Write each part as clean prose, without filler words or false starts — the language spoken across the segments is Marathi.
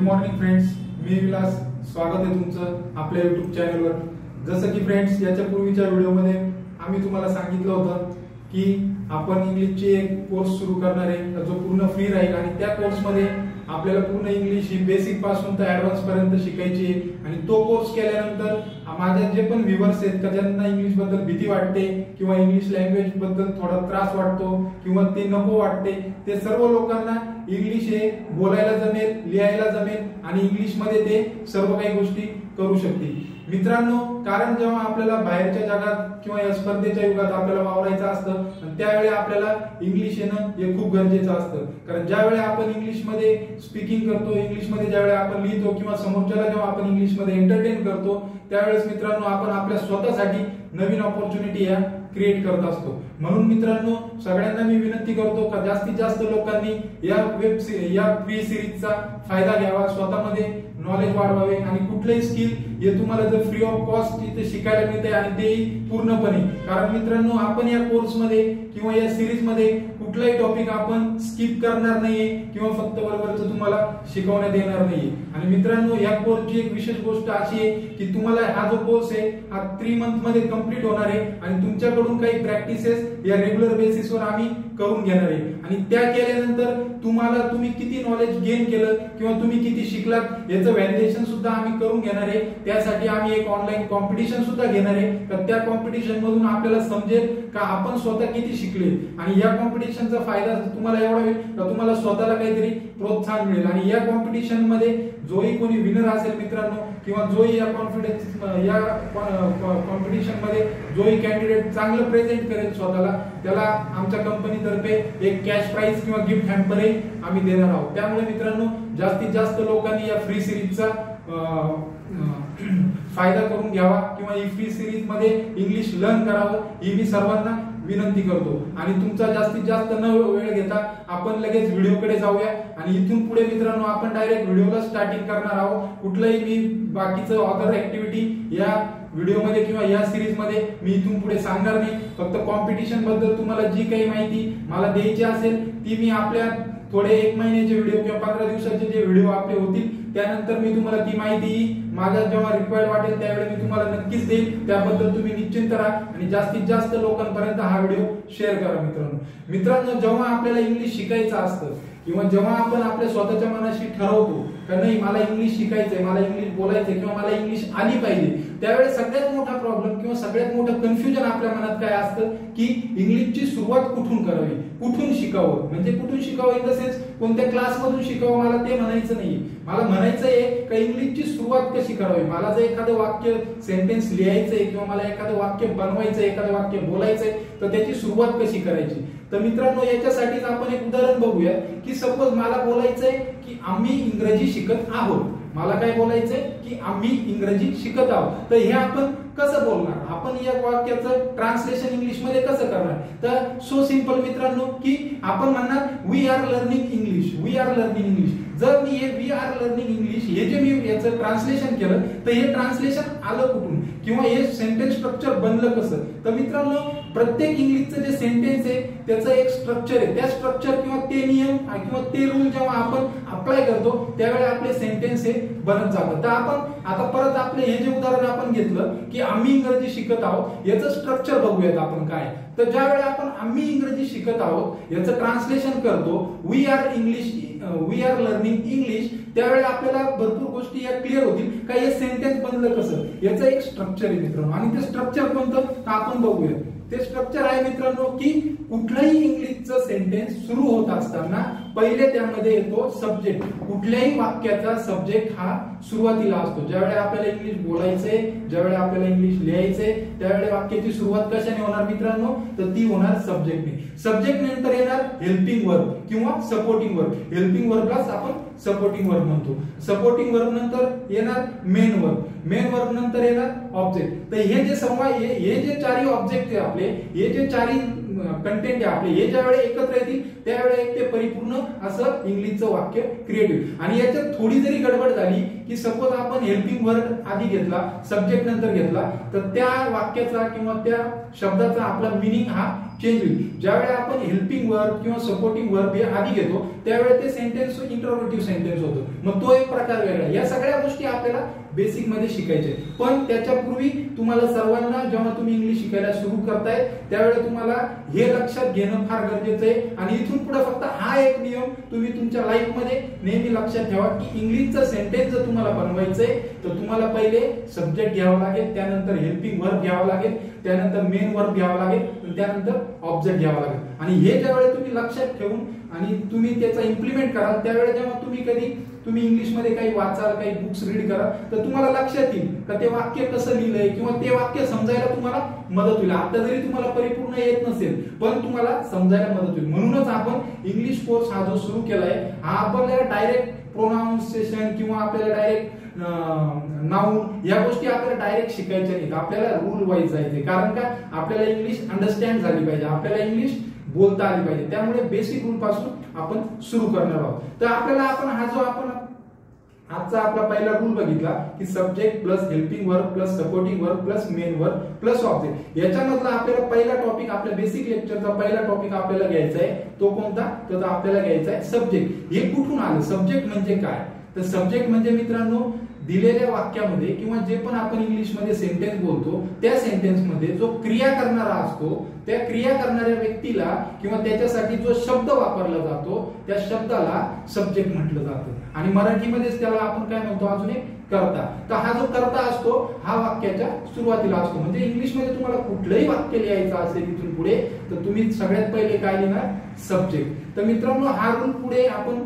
मॉर्निंग फ्रेंड्स, मी विलास. स्वागत आहे तुमचं आपल्या YouTube चॅनलवर. जसं की फ्रेंड्स, याच्या पूर्वीच्या व्हिडिओमध्ये आम्ही तुम्हाला सांगितलं होतं की आपण इंग्लिशची एक कोर्स सुरू करणार आहे जो पूर्ण फ्री राहील आणि त्या कोर्समध्ये आपल्याला पूर्ण इंग्लिश ही बेसिक पासून तर ऍडव्हान्स पर्यंत शिकायची आहे. आणि तो कोर्स केल्यानंतर माझे जे पण व्ह्युअर्स आहेत का ज्यांना इंग्लिश बद्दल भीती वाटते किंवा इंग्लिश लँग्वेज बद्दल थोडा त्रास वाटतो किंवा ते नको वाटते, ते सर्व लोकांना इंग्लिश हे बोलायला जमेल, लिहायला जमेल आणि इंग्लिश मध्ये ते सर्व काही गोष्टी करू शकतील. मित्रांनो, कारण जेव्हा आपल्याला बाहेरच्या जगात किंवा या स्पर्धेच्या युगात आपल्याला वावरायचं असतं त्यावेळी आपल्याला इंग्लिश येणं हे खूप गरजेचं असतं. कारण ज्यावेळी आपण इंग्लिशमध्ये स्पीकिंग करतो, इंग्लिशमध्ये ज्यावेळी आपण लिहितो किंवा समोरच्याला जेव्हा आपण इंग्लिशमध्ये एंटरटेन करतो त्यावेळेस मित्रांनो आपण आपल्या स्वतःसाठी नवीन ऑपॉर्च्युनिटी या क्रिएट करत असतो. म्हणून मित्रांनो, सगळ्यांना मी विनंती करतो का जास्तीत जास्त लोकांनी या फ्री सिरीजचा फायदा घ्यावा, स्वतःमध्ये नॉलेज वाढवावे आणि कुठलेही स्किल हे तुम्हाला जर फ्री ऑफ कॉस्ट इथे शिकायला मिळते आणि तेही पूर्णपणे. कारण मित्रांनो, आपण या कोर्समध्ये किंवा या सिरीज मध्ये कुठलाही टॉपिक आपण स्किप करणार नाहीये किंवा फक्त बरोबरच तुम्हाला शिकवण्यात येणार नाहीये. आणि मित्रांनो, या कोर्सची एक विशेष गोष्ट अशी आहे की तुम्हाला हा जो कोर्स आहे हा 3 मंथ मध्ये कंप्लीट होणार आहे आणि तुमच्याकडून काही प्रॅक्टिसेस या रेग्युलर बेसिसवर आम्ही करून घेणार आहे. आणि त्या केल्यानंतर तुम्ही किती नॉलेज गेन केलं किंवा तुम्ही किती शिकलात याचं व्हॅलिडेशन सुद्धा आम्ही करून घेणार आहे. त्यासाठी आम्ही एक ऑनलाईन कॉम्पिटिशन सुद्धा घेणार आहे. तर त्या कॉम्पिटिशन मधून आपल्याला समजेल का आपण स्वतः किती शिकले. आणि या कॉम्पिटिशनचा फायदा तुम्हाला एवढा होईल का तुम्हाला स्वतःला काहीतरी प्रोत्साहन मिळेल. आणि या कॉम्पिटिशन मध्ये जोही कोणी विनर असेल मित्रांनो किंवा जोही या कॉम्पिटिशन मध्ये जोही कॅन्डिडेट चांगलं प्रेझेंट करेल स्वतःला, त्याला आमच्या कंपनीतर्फे एक कॅश प्राइज किंवा गिफ्ट हॅम्पर आम्ही देणार आहोत. त्यामुळे मित्रांनो, जास्तीत जास्त लोकांनी या फ्री सिरीजचा फायदा करून घ्यावा किंवा ही फ्री सिरीज मध्ये इंग्लिश लर्न करावं ही मी सर्वांना विनंती करतो. आणि तुमचा जास्तीत जास्त न वेळ घेता आपण लगेच व्हिडिओकडे जाऊया. आणि इथून पुढे मित्रांनो आपण डायरेक्ट व्हिडिओला स्टार्टिंग करणार आहोत. कुठलंही मी बाकीचं अदर ऍक्टिव्हिटी या व्हिडिओमध्ये किंवा या सिरीज मध्ये मी इथून पुढे सांगणार नाही. फक्त कॉम्पिटिशन बद्दल तुम्हाला जी काही माहिती मला द्यायची असेल ती मी आपल्या थोडे 1 महिन्याचे व्हिडिओ किंवा 15 दिवसाचे जे व्हिडिओ आपले होतील त्यानंतर मी तुम्हाला ती माहिती माझा जेव्हा रिक्वायर्ड वाटेल त्यावेळी मी तुम्हाला नक्कीच देईल. त्याबद्दल तुम्ही निश्चिंत राहा आणि जास्तीत जास्त लोकांपर्यंत हा व्हिडिओ शेअर करा. मित्रांनो, जेव्हा आपल्याला इंग्लिश शिकायचं असतं किंवा जेव्हा आपण आपल्या स्वतःच्या मनाशी ठरवतो का नाही मला इंग्लिश शिकायचंय, मला इंग्लिश बोलायचंय किंवा मला इंग्लिश आली पाहिजे, त्यावेळेस सगळ्यात मोठा प्रॉब्लेम किंवा सगळ्यात मोठं कन्फ्युजन आपल्या मनात काय असतं की इंग्लिशची सुरुवात कुठून करावी, कुठून शिकावं. म्हणजे कुठून शिकावं इन द सेन्स कोणत्या क्लासमधून शिकावं मला ते म्हणायचं नाही. मला म्हणायचं आहे का इंग्लिशची सुरुवात कशी करावी. मला जर एखादं वाक्य सेंटेन्स लिहायचंय किंवा मला एखादं वाक्य बनवायचंय, एखादं वाक्य बोलायचंय तर त्याची सुरुवात कशी करायची. तर मित्रांनो, याच्यासाठीच आपण एक उदाहरण बघूया की सपोज मला बोलायचंय की आम्ही इंग्रजी शिकत आहोत. मला काय बोलायचंय की आम्ही इंग्रजी शिकत आहोत. तर हे आपण कसं बोलणार, आपण या वाक्याचं ट्रान्सलेशन इंग्लिश मध्ये कसं करणार. तर सो सिंपल मित्रांनो की आपण म्हणणार we are learning English, we are learning English. जर मी हे वी आर लर्निंग इंग्लिश हे जे मी याचं ट्रान्सलेशन केलं तर हे ट्रान्सलेशन आलं कुठून किंवा हे सेंटेन्स स्ट्रक्चर बनलं कसं. तर मित्रांनो, प्रत्येक इंग्लिशचं जे सेंटेन्स आहे त्याचं एक स्ट्रक्चर आहे. त्या स्ट्रक्चर किंवा ते नियम किंवा ते रूल जेव्हा आपण अप्लाय करतो त्यावेळी आपले सेंटेन्स हे बनत जातात. तर आपण आता परत आपले हे जे उदाहरण आपण घेतलं की आम्ही इंग्रजी शिकत आहोत याचं स्ट्रक्चर बघूयात आपण काय. तर ज्यावेळी आपण आम्ही इंग्रजी शिकत आहोत याचं ट्रान्सलेशन करतो वी आर लर्निंग इंग्लिश, त्यावेळी आपल्याला भरपूर गोष्टी या क्लिअर होतील का हे सेंटेन्स बनलं कसं. याचं एक स्ट्रक्चर आहे मित्रांनो. आणि ते स्ट्रक्चर कोणतं तर आपण बघूया. ते स्ट्रक्चर आहे मित्रांनो की कुठलाही इंग्लिशचं सेंटेन्स सुरू होत असताना पहिले त्यामध्ये येतो सब्जेक्ट. कुठल्याही वाक्याचा सब्जेक्ट हा सुरुवातीला असतो. ज्यावेळी आपल्याला इंग्लिश बोलायचंय, ज्यावेळी आपल्याला इंग्लिश लिहायचंय त्यावेळी वाक्याची सुरुवात कशाने होणार मित्रांनो तर ती होणार सब्जेक्टने. सब्जेक्ट नंतर येणार हेल्पिंग वर्ब किंवा सपोर्टिंग वर्ब. हेल्पिंग वर्बलाच आपण सपोर्टिंग वर्ब म्हणतो. सपोर्टिंग वर्ब नंतर येणार मेन वर्ब, मेन वर्ब नंतर येणार ऑब्जेक्ट. तर हे जे चारही ऑब्जेक्ट आहे आपले, हे जे चारही कंटेंट आहे आपले हे ज्यावेळेला एकत्र येतील त्यावेळेला एक ते परिपूर्ण असं इंग्लिशचं वाक्य क्रिएट होईल. आणि याच्यात थोडी जरी गडबड झाली की सपोज आपण हेल्पिंग वर्ड आधी घेतला सब्जेक्ट नंतर घेतला तर त्या वाक्याचा किंवा त्या शब्दाचा आपला मिनिंग हा चेंज होईल. ज्यावेळेला आपण हेल्पिंग वर्ब किंवा सपोर्टिंग वर्ब हे आधी घेतो त्यावेळेला ते सेंटेन्स इंटरोगेटिव्ह सेंटेन्स होतो, मग तो एक प्रकार वेगळा. या सगळ्या गोष्टी आपल्याला बेसिक मध्ये शिकायचे. पण त्याच्यापूर्वी तुम्हाला सर्वांना जेव्हा तुम्ही इंग्लिश शिकायला सुरू करताय त्यावेळेला तुम्हाला हे लक्षात घेणं फार गरजेचं आहे. आणि इथून पुढे फक्त हा एक नियम तुम्ही तुमच्या लाईफ मध्ये नेहमी लक्षात ठेवा की इंग्लिशचं सेंटेन्स जर तुम्हाला बनवायचंय तर तुम्हाला पहिले सब्जेक्ट घ्यावा लागेल, त्यानंतर हेल्पिंग वर्ब घ्यावा लागेल, त्यानंतर मेन वर्ब घ्यावा लागेल, त्यानंतर ऑब्जेक्ट घ्यावा लागेल. आणि हे ज्यावेळेला तुम्ही लक्षात ठेवून आणि तुम्ही त्याचा इम्प्लिमेंट कराल त्यावेळेला जेव्हा तुम्ही इंग्लिश मध्ये काही वाचाल काही बुक्स रीड कराल तर तुम्हाला लक्षात येईल का ते वाक्य कसं लिहिलंय किंवा ते वाक्य समजायला तुम्हाला मदत होईल. आता जरी तुम्हाला परिपूर्ण येत नसेल पण तुम्हाला समजायला मदत होईल. म्हणूनच आपण इंग्लिश कोर्स हा जो सुरू केलाय हा आपल्याला डायरेक्ट प्रोनाउन्सिएशन किंवा आपल्याला डायरेक्ट नाउन या गोष्टी आपल्याला डायरेक्ट शिकायच्या नाहीत. आपल्याला रूल वाईज जायचे, कारण का आपल्याला इंग्लिश अंडरस्टँड झाली पाहिजे, आपल्याला इंग्लिश बोलता आली पाहिजे. त्यामुळे बेसिक रूल पासून आपण सुरू करणार आहोत. तर आपल्याला आपण आजचा आपला पहिला रूल बघितला की subject plus helping verb plus supporting verb plus main verb plus object. याच्यामधला आपल्याला पहिला टॉपिक आपल्या बेसिक लेक्चरचा पहिला टॉपिक आपल्याला घ्यायचा आहे तो कोणता, तर आपल्याला घ्यायचा आहे सब्जेक्ट. हे कुठून आलं, सब्जेक्ट म्हणजे काय, तर सब्जेक्ट म्हणजे मित्रांनो दिलेल्या वाक्यामध्ये किंवा जे पण आपण इंग्लिश मध्ये सेंटेन्स बोलतो त्या सेंटेन्स मध्ये जो क्रिया करणारा असतो त्या क्रिया करणाऱ्या व्यक्तीला किंवा त्याच्यासाठी जो शब्द वापरला जातो त्या शब्दाला सब्जेक्ट म्हटलं जातं. आणि मराठीमध्येच त्याला आपण काय म्हणतो अजून एक कर्ता. तर हा जो कर्ता असतो हा वाक्याच्या सुरुवातीला असतो. म्हणजे इंग्लिश मध्ये तुम्हाला कुठलंही वाक्य लिहायचं असेल इथून पुढे तर तुम्ही सगळ्यात पहिले काय लिहिणार, सब्जेक्ट. तर मित्रांनो हा रूल पुढे आपण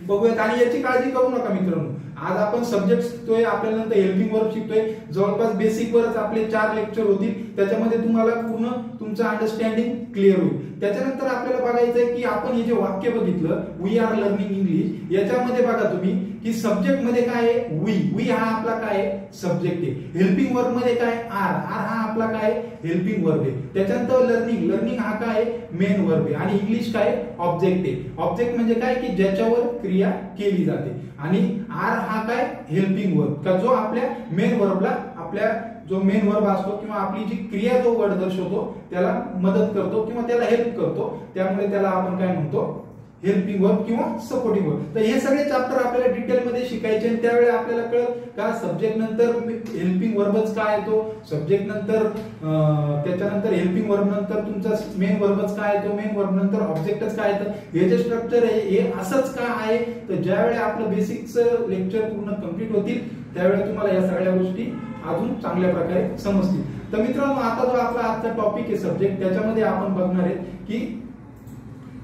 बघूयात आणि याची काळजी करू नका मित्रांनो. आज आपण सब्जेक्ट शिकतोय, आपल्याला नंतर हेल्पिंग वर्ब शिकतोय, जवळपास बेसिक वरच आपले 4 लेक्चर होतील. त्याच्यामध्ये तुम्हाला पूर्ण तुमचं अंडरस्टँडिंग क्लिअर होईल. त्याच्यानंतर आपल्याला बघायचंय की आपण हे जे वाक्य बघितलं वी आर लर्निंग इंग्लिश याच्यामध्ये बघा तुम्ही की सब्जेक्ट मध्ये काय आहे वी हा आपला काय आहे सब्जेक्ट आहे. हेल्पिंग वर्ब मध्ये काय आर हा आपला काय आहे हेल्पिंग वर्ब आहे. त्याच्यानंतर लर्निंग हा काय आहे मेन वर्ब आहे. आणि इंग्लिश काय ऑब्जेक्ट आहे. ऑब्जेक्ट म्हणजे काय की ज्याच्यावर क्रिया केली जाते. आणि आर हा काय हेल्पिंग वर्ब का जो आपल्या मेन वर्बला आपल्या जो मेन वर्ब असतो किंवा आपली जी क्रिया जो वर्ड दर्शवतो त्याला मदत करतो किंवा त्याला हेल्प करतो. त्यामुळे त्याला आपण काय म्हणतो हेल्पिंग वर्ब किंवा सपोर्टिंग वर्ब. तर हे सगळे चॅप्टर आपल्याला डिटेल मध्ये शिकायचे आणि त्यावेळी आपल्याला कळेल का सब्जेक्ट नंतर हेल्पिंग वर्बच काय येतो, सब्जेक्ट नंतर त्याच्यानंतर हेल्पिंग वर्ब नंतर तुमचा मेन वर्बच काय येतो, मेन वर्ब नंतर ऑब्जेक्टच काय येतं. हे जे स्ट्रक्चर आहे हे असंच का आहे. तर ज्यावेळी आपलं बेसिकचं लेक्चर पूर्ण कंप्लीट होतील त्यावेळी तुम्हाला या सगळ्या गोष्टी अजून चांगल्या प्रकारे समजतील. तर मित्रांनो आता जो आपला आजचा टॉपिक आहे सब्जेक्ट त्याच्यामध्ये आपण बघणार आहे की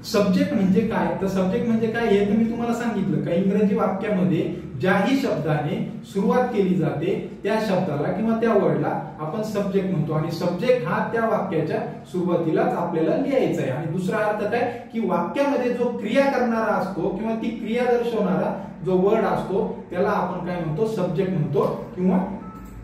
सब्जेक्ट म्हणजे काय. तर सब्जेक्ट म्हणजे काय हे तर मी तुम्हाला सांगितलं का इंग्रजी वाक्यामध्ये ज्याही शब्दाने सुरुवात केली जाते त्या शब्दाला किंवा त्या वर्डला आपण सब्जेक्ट म्हणतो. आणि सब्जेक्ट हा त्या वाक्याच्या सुरुवातीलाच आपल्याला लिहायचा आहे. आणि दुसरा अर्थ काय की वाक्यामध्ये जो क्रिया करणारा असतो किंवा ती क्रिया दर्शवणारा जो वर्ड असतो त्याला आपण काय म्हणतो सब्जेक्ट म्हणतो किंवा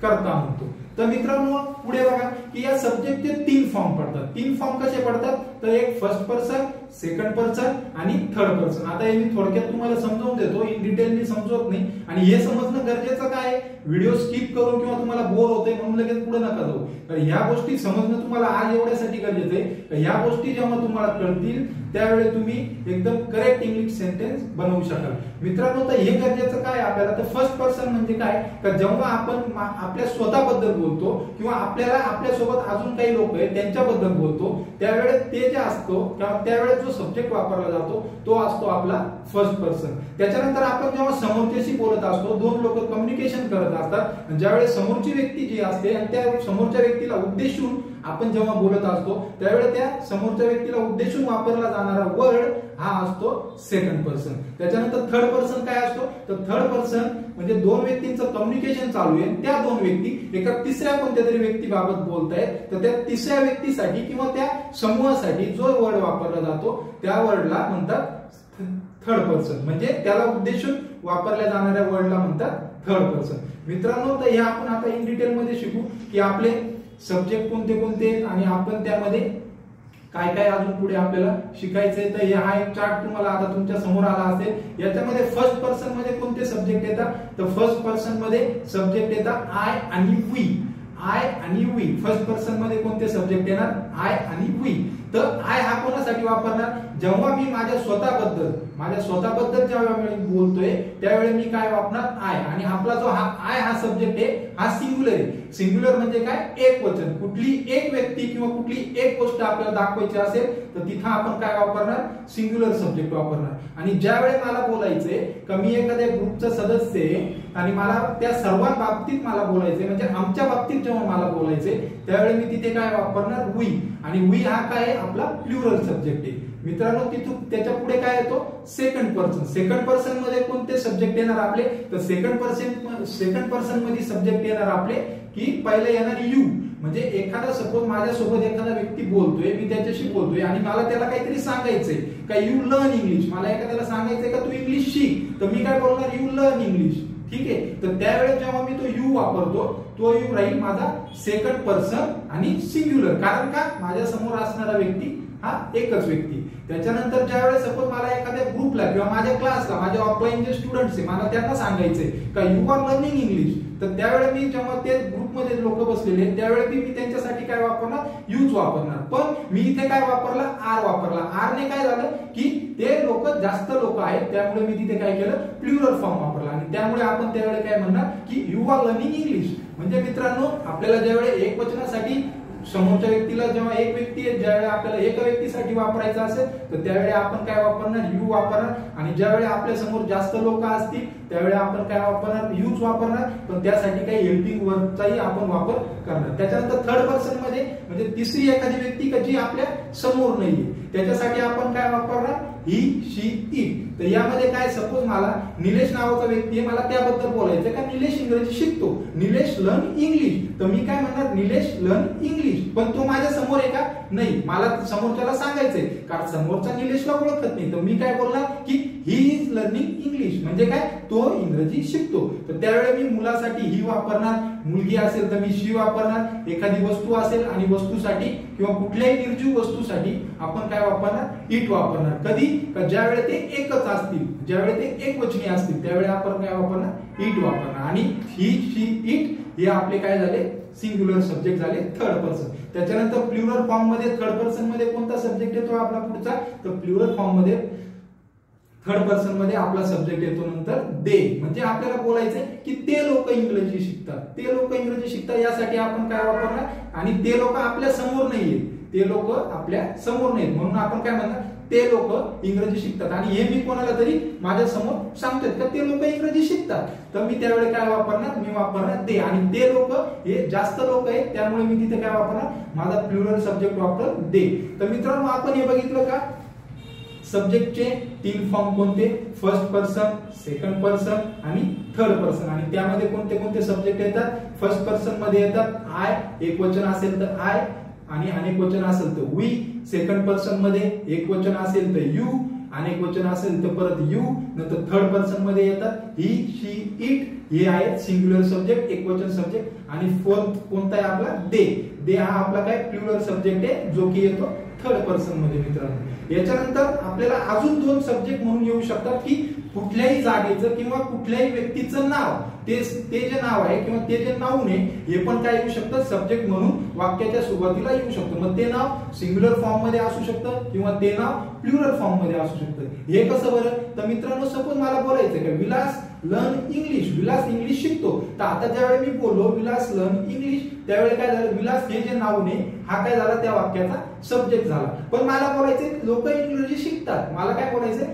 कर्ता म्हणतो. तर मित्रांनो पुढे बघा की या सब्जेक्टचे 3 फॉर्म पडतात. 3 फॉर्म कसे पडतात तर एक फर्स्ट पर्सन, सेकंड पर्सन आणि थर्ड पर्सन. आता हे मी थोडक्यात तुम्हाला समजावून देतो, इन डिटेल मी समजवत नाही. आणि हे समजणं गरजेचं काय आहे, व्हिडिओ स्किप करून किंवा तुम्हाला बोर होतंय म्हणून लगेच पुढे नका जाऊ. तर ह्या गोष्टी समजणं तुम्हाला आज एवढ्यासाठी गरजेचं आहे. ह्या गोष्टी जेव्हा तुम्हाला कळतील त्यावेळी तुम्ही एकदम करेक्ट इंग्लिश सेंटेन्स बनवू शकाल. मित्रांनो तर हे गरजेचं काय आपल्याला, तर फर्स्ट पर्सन म्हणजे काय तर जेव्हा आपण आपल्या स्वतःबद्दल बोलतो किंवा आपल्याला आपल्यासोबत अजून काही लोक आहेत त्यांच्याबद्दल बोलतो त्यावेळेस ते जे असतो किंवा त्यावेळेस जो सब्जेक्ट वापरला जातो तो असतो आपला फर्स्ट पर्सन. त्याच्यानंतर आपण जेव्हा समोरच्याशी बोलत असतो, 2 लोक कम्युनिकेशन करत असतात, ज्यावेळेस समोरची व्यक्ती जी असते आणि त्या समोरच्या व्यक्तीला उद्देशून आपण जेव्हा बोलत असतो त्यावेळेस त्या समोरच्या व्यक्तीला उद्देशून वापरला जाणारा वर्ड हा असतो सेकंड पर्सन. त्याच्यानंतर थर्ड पर्सन काय असतो तर थर्ड पर्सन म्हणजे 2 व्यक्तींचं कम्युनिकेशन चालू आहे, त्या 2 व्यक्ती एका तिसऱ्या कोणत्या तरी व्यक्तीबाबत बोलतायत तर त्या तिसऱ्या व्यक्तीसाठी किंवा त्या समूहासाठी जो वर्ड वापरला जातो त्या वर्डला म्हणतात थर्ड पर्सन. म्हणजे त्याला उद्देशून वापरल्या जाणाऱ्या वर्डला म्हणतात थर्ड पर्सन. मित्रांनो तर हे आपण आता इन डिटेल मध्ये शिकू की आपले सब्जेक्ट कोणते कोणते आणि आपण त्यामध्ये काय काय अजून पुढे आपल्याला शिकायचंय. तर हा एक चार्ट तुम्हाला आता तुमच्या समोर आला असेल. याच्यामध्ये फर्स्ट पर्सन मध्ये कोणते सब्जेक्ट येतात, तर फर्स्ट पर्सन मध्ये सब्जेक्ट येतात आय आणि वी. आय आणि वी फर्स्ट पर्सन मध्ये कोणते सब्जेक्ट येणार, आय आणि वी. तर आय हा कोणासाठी वापरणार, जेव्हा मी माझ्या स्वतःबद्दल जेव्हा मी बोलतोय त्यावेळी मी काय वापरणार, आय. आणि आपला जो हा आय हा सब्जेक्ट आहे हा सिंग्युलर आहे. सिंग्युलर म्हणजे काय, एक वचन. कुठली एक व्यक्ती किंवा कुठली एक गोष्ट आपल्याला दाखवायची असेल तर तिथं आपण काय वापरणार, सिंग्युलर सब्जेक्ट वापरणार. आणि ज्यावेळी मला बोलायचंय का मी एखाद्या ग्रुपचा सदस्य आहे आणि मला त्या सर्वां बाबतीत मला बोलायचंय, म्हणजे आमच्या बाबतीत जेव्हा मला बोलायचंय त्यावेळी मी तिथे काय वापरणार, वी. आणि वी हा काय आपला प्लुरल सब्जेक्ट आहे मित्रांनो. तिथून त्याच्या पुढे काय येतो, सेकंड पर्सन. सेकंड पर्सन मध्ये कोणते सब्जेक्ट येणार आपले, तर सेकंड पर्सन मध्ये सब्जेक्ट येणार आपले की पहिले येणार यू. म्हणजे एखादा सपोज माझ्यासोबत एखादा व्यक्ती बोलतोय, मी त्याच्याशी बोलतोय आणि मला त्याला काहीतरी सांगायचंय का यू लर्न इंग्लिश. मला एखाद्याला सांगायचंय का तू इंग्लिश शिक, तर मी काय बोलणार, यू लर्न इंग्लिश. ठीक आहे. तर त्यावेळेस जेव्हा मी तो यू वापरतो तो यू राहील माझा सेकंड पर्सन आणि सिंग्युलर. कारण का, माझ्या समोर असणारा व्यक्ती हा एकच व्यक्ती. त्याच्यानंतर ज्यावेळेस सपोज मला एखाद्या ग्रुपला किंवा माझ्या क्लासला, माझ्या ऑफलाईन जे स्टुडंट्स आहे मला त्यांना सांगायचंय का यू आर लर्निंग इंग्लिश, तर त्यावेळेस मी जेव्हा ते ग्रुपमध्ये लोक बसलेले त्यावेळेस मी त्यांच्यासाठी काय वापरणार, यूज वापरणार. पण मी इथे काय वापरला, आर वापरला. आर ने काय झालं की ते लोक जास्त लोक आहेत त्यामुळे मी तिथे काय केलं, प्लुरल फॉर्म वापरला. आणि त्यामुळे आपण त्यावेळेस काय म्हणणार की यू आर लर्निंग इंग्लिश. म्हणजे मित्रांनो आपल्याला ज्यावेळेस एक वचनासाठी समोरच्या व्यक्तीला, जेव्हा एक व्यक्ती आहे ज्यावेळी आपल्याला एका व्यक्तीसाठी वापरायचं असेल तर त्यावेळी आपण काय वापरणार, यू वापरणार. आणि ज्यावेळी आपल्या समोर जास्त लोक असतील त्यावेळी आपण काय वापरणार, यूज वापरणार. पण त्यासाठी काही हेल्पिंग वर्बचाही आपण वापर करणार. त्याच्यानंतर थर्ड पर्सन मध्ये म्हणजे तिसरी एखादी व्यक्ती का जी आपल्या समोर नाहीये त्याच्यासाठी आपण काय वापरणार, ही, शी, इट. तर यामध्ये काय, सपोज मला निलेश नावाचा व्यक्ती आहे, मला त्याबद्दल बोलायचं का निलेश इंग्रजी शिकतो, निलेश लर्न इंग्लिश. तर मी काय म्हणणार, निलेश लर्न इंग्लिश. पण तो माझ्या समोर आहे का, नाही. मला समोरच्याला सांगायचंय कारण समोरचा निलेशला ओळखत नाही. तर मी काय बोलणार की ही इज लर्निंग इंग्लिश. म्हणजे काय, तो इंग्रजी शिकतो. तर त्यावेळी मी मुलासाठी ही वापरणार, मुलगी असेल तर मी शी वापरणार, एखादी वस्तू असेल आणि वस्तूसाठी किंवा कुठल्याही निर्जीव वस्तूसाठी आपण काय वापरणार, इट वापरणार. कधी, ज्यावेळी ते एकच असतील, ज्यावेळी ते एक वचनी असतील त्यावेळी आपण काय वापरणार, इट वापरणार. आणि ही, शी, इट हे आपले काय झाले, सिंग्युलर सब्जेक्ट झाले थर्ड पर्सन. त्याच्यानंतर प्लुरल फॉर्म मध्ये थर्ड पर्सन मध्ये कोणता सब्जेक्ट येतो आपला पुढचा, तर प्लुरल फॉर्म मध्ये थर्ड पर्सन मध्ये आपला सब्जेक्ट येतो नंतर दे. म्हणजे आपल्याला बोलायचंय की ते लोक इंग्रजी शिकतात, ते लोक इंग्रजी शिकतात. यासाठी आपण काय वापरणार, आणि ते लोक आपल्या समोर नाहीये, ते लोक आपल्या समोर नाहीत म्हणून आपण काय म्हणणार, ते लोक इंग्रजी शिकतात. आणि हे मी कोणाला तरी माझ्या समोर सांगतोय का ते लोक इंग्रजी शिकतात, तर मी त्यावेळी काय वापरणार, मी वापरणार ते. आणि ते लोक हे जास्त लोक आहेत त्यामुळे मी तिथे काय वापरणार, माझा प्लुरल सब्जेक्ट वापर दे. तर मित्रांनो आपण हे बघितलं का, सब्जेक्टचे 3 फॉर्म कोणते, फर्स्ट पर्सन, सेकंड पर्सन आणि थर्ड पर्सन. आणि त्यामध्ये कोणते कोणते सब्जेक्ट येतात, फर्स्ट पर्सन मध्ये येतात आय, एक वचन असेल तर आय आणि अनेक वचन असेल तर वी. सेकंड पर्सन मध्ये एक वचन असेल तर यू, अनेक वचन असेल तर परत यू. नंतर थर्ड पर्सन मध्ये येतात ही, शी, इट हे आहेत सिंग्युलर सब्जेक्ट, एक वचन सब्जेक्ट. आणि फोर्थ कोणता आहे आपला, दे. दे हा आपला काय प्लुरल सब्जेक्ट आहे जो की येतो थर्ड पर्सन मध्ये मित्रांनो. याच्यानंतर आपल्याला अजून 2 सब्जेक्ट म्हणून येऊ शकतात की कुठल्याही जागेचं किंवा कुठल्याही व्यक्तीचं नाव, ते जे नाव आहे किंवा ते जे नाऊन आहे हे पण काय येऊ शकतं, सब्जेक्ट म्हणून वाक्याच्या सुरुवातीला येऊ शकतं. मग ते नाव सिंग्युलर फॉर्म मध्ये असू शकतं किंवा ते नाव प्लुरल फॉर्म मध्ये असू शकतं. हे कसं बरं, तर मित्रांनो सपोज मला बोलायचं का Vilas learn English, Vilas English शिकतो. तर आता ज्यावेळी मी बोललो विलास लर्न इंग्लिश त्यावेळी काय झालं, विलास हे जे नाव आहे हा काय झाला त्या वाक्याचा सब्जेक्ट झाला. पण मला बोलायचे लोक इंग्रजी शिकतात, मला काय बोलायचंय,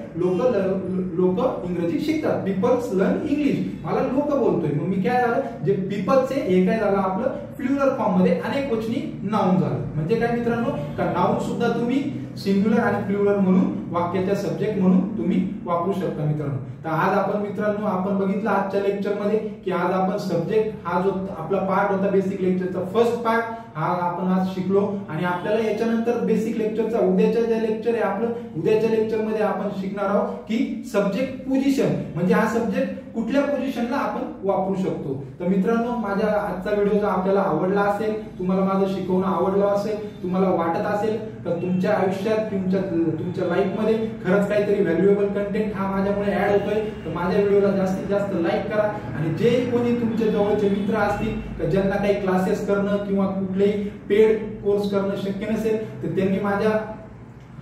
लोक इंग्रजी शिकतात, पीपल्स लर्न इंग्लिश. मला लोक बोलतोय, मग मी काय झालं, जे पीपल्स आहे हे काय झालं आपलं प्लुरल फॉर्म मध्ये अनेक वचनी नाउन झालं. म्हणजे काय मित्रांनो, का नाउन सुद्धा तुम्ही सिंग्युलर आणि प्लुरल म्हणून वाक्याच्या सब्जेक्ट म्हणून तुम्ही वापरू शकता मित्रांनो. तर आज आपण मित्रांनो आपण बघितलं आजच्या लेक्चर मध्ये की आज आपण सब्जेक्ट हा जो आपला पार्ट होता बेसिक लेक्चरचा फर्स्ट पार्ट हा आपण आज शिकलो. आणि आपल्याला याच्यानंतर बेसिक लेक्चरचा उद्याच्या जे लेक्चर आहे आपलं, उद्याच्या लेक्चर मध्ये आपण शिकणार आहोत की सब्जेक्ट पोझिशन, म्हणजे हा सब्जेक्ट कुठल्या पोझिशनला आपण वापरू शकतो. तर मित्रांनो माझ्या आजचा व्हिडिओ जर आपल्याला आवडला असेल, तुम्हाला माझं शिकवणं आवडलं असेल, तुम्हाला वाटत असेल तर तुमच्या आयुष्यात तुमच्या लाईफ मध्ये खरंच काहीतरी व्हॅल्युएबल कंटेंट हा माझ्यामुळे ऍड होतोय, तर माझ्या व्हिडिओला जास्तीत जास्त लाईक करा. आणि जे कोणी तुमच्या जवळचे मित्र असतील ज्यांना काही क्लासेस करणं किंवा कुठलेही पेड कोर्स करणं शक्य नसेल, तर त्यांनी माझ्या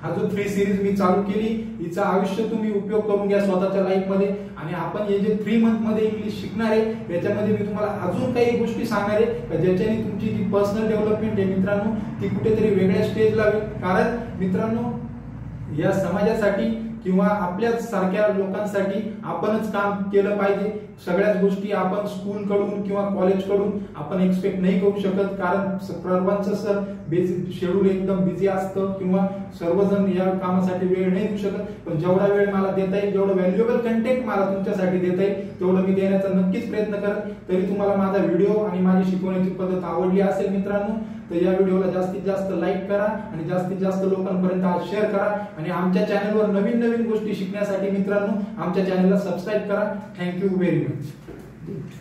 हा जो फ्री सिरीज मी चालू केली हिचा आयुष्य तुम्ही उपयोग करून घ्या स्वतःच्या लाईफ मध्ये. आणि आपण हे जे 3 मंथ मध्ये इंग्लिश शिकणार आहे याच्यामध्ये मी तुम्हाला अजून काही गोष्टी सांगणार आहे ज्याच्याने तुमची जी पर्सनल डेव्हलपमेंट आहे मित्रांनो ती कुठेतरी वेगळ्या स्टेजला होईल. कारण मित्रांनो या समाजासाठी किंवा आपल्याच सारख्या लोकांसाठी आपणच काम केलं पाहिजे. सगळ्याच गोष्टी आपण स्कूल कडून किंवा कॉलेज कडून आपण एक्सपेक्ट नाही करू शकत, कारण सर्वांचं शेड्यूल एकदम बिझी असतं किंवा सर्वजण या कामासाठी वेळ नाही देऊ शकत. पण जेवढा वेळ मला देता येईल, जेवढं व्हॅल्युएबल कंटेंट मला तुमच्यासाठी देता येईल तेवढं मी देण्याचा नक्कीच प्रयत्न करेन. तरी तुम्हाला माझा व्हिडिओ आणि माझी शिकवण्याची पद्धत आवडली असेल मित्रांनो, तर या व्हिडिओला जास्तीत जास्त लाईक करा आणि जास्तीत जास्त लोकांपर्यंत शेअर करा. आणि आमच्या चॅनलवर नवीन नवीन गोष्टी शिकण्यासाठी मित्रांनो आमच्या चॅनलला सबस्क्राईब करा. Thank you very much.